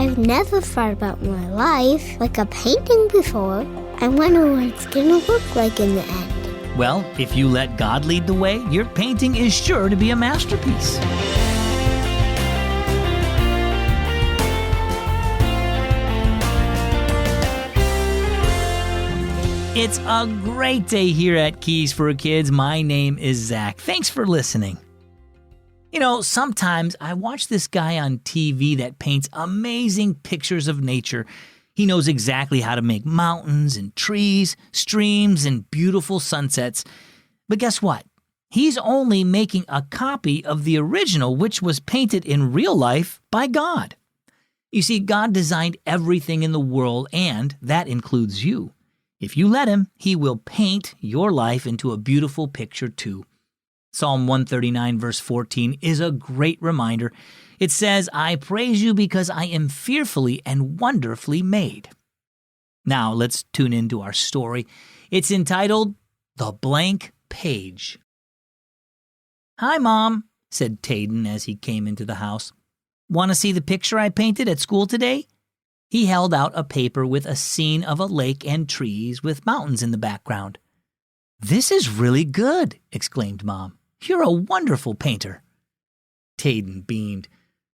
I've never thought about my life like a painting before. I wonder what it's gonna look like in the end. Well, if you let God lead the way, your painting is sure to be a masterpiece. It's a great day here at Keys for Kids. My name is Zach. Thanks for listening. You know, sometimes I watch this guy on TV that paints amazing pictures of nature. He knows exactly how to make mountains and trees, streams, and beautiful sunsets. But guess what? He's only making a copy of the original, which was painted in real life by God. You see, God designed everything in the world, and that includes you. If you let him, he will paint your life into a beautiful picture too. Psalm 139 verse 14 is a great reminder. It says, "I praise you because I am fearfully and wonderfully made." Now let's tune into our story. It's entitled, The Blank Page. "Hi, Mom," said Taden as he came into the house. "Want to see the picture I painted at school today?" He held out a paper with a scene of a lake and trees with mountains in the background. "This is really good," exclaimed Mom. "You're a wonderful painter." Taden beamed.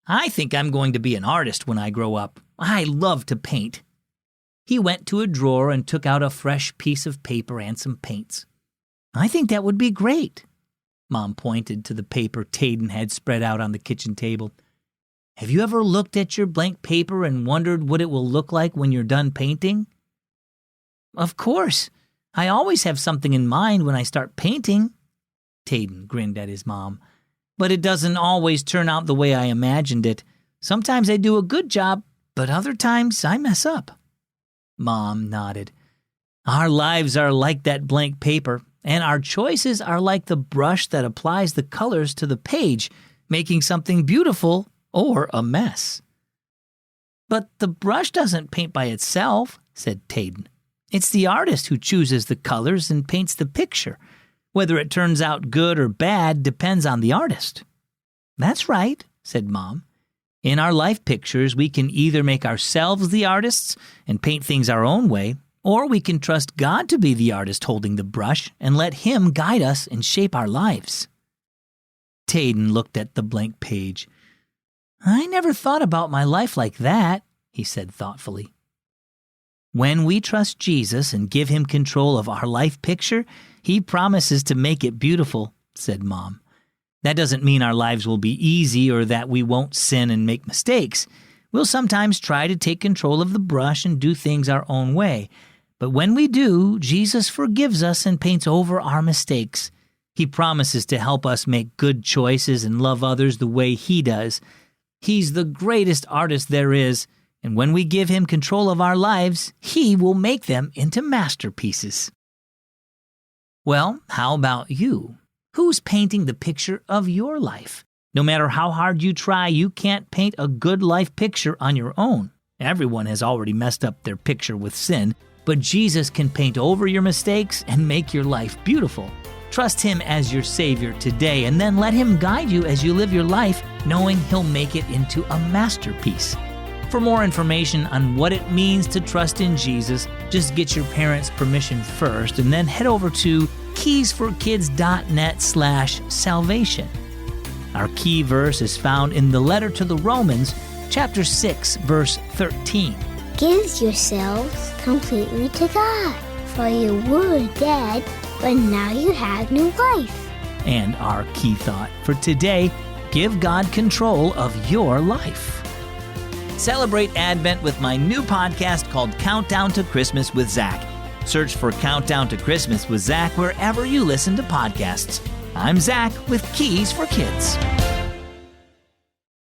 "I think I'm going to be an artist when I grow up. I love to paint." He went to a drawer and took out a fresh piece of paper and some paints. "I think that would be great." Mom pointed to the paper Taden had spread out on the kitchen table. "Have you ever looked at your blank paper and wondered what it will look like when you're done painting?" "Of course. I always have something in mind when I start painting." Taden grinned at his mom. "But it doesn't always turn out the way I imagined it. Sometimes I do a good job, but other times I mess up." Mom nodded. "Our lives are like that blank paper, and our choices are like the brush that applies the colors to the page, making something beautiful or a mess." "But the brush doesn't paint by itself," said Taden. "It's the artist who chooses the colors and paints the picture. Whether it turns out good or bad depends on the artist." "That's right," said Mom. "In our life pictures, we can either make ourselves the artists and paint things our own way, or we can trust God to be the artist holding the brush and let him guide us and shape our lives." Taden looked at the blank page. "I never thought about my life like that," he said thoughtfully. "When we trust Jesus and give him control of our life picture, he promises to make it beautiful," said Mom. "That doesn't mean our lives will be easy or that we won't sin and make mistakes. We'll sometimes try to take control of the brush and do things our own way. But when we do, Jesus forgives us and paints over our mistakes. He promises to help us make good choices and love others the way he does. He's the greatest artist there is, and when we give him control of our lives, he will make them into masterpieces." Well, how about you? Who's painting the picture of your life? No matter how hard you try, you can't paint a good life picture on your own. Everyone has already messed up their picture with sin, but Jesus can paint over your mistakes and make your life beautiful. Trust him as your Savior today, and then let him guide you as you live your life, knowing he'll make it into a masterpiece. For more information on what it means to trust in Jesus, just get your parents' permission first and then head over to keysforkids.net/salvation. Our key verse is found in the letter to the Romans, chapter 6, verse 13. "Give yourselves completely to God, for you were dead, but now you have new life." And our key thought for today, give God control of your life. Celebrate Advent with my new podcast called Countdown to Christmas with Zach. Search for Countdown to Christmas with Zach wherever you listen to podcasts. I'm Zach with Keys for Kids.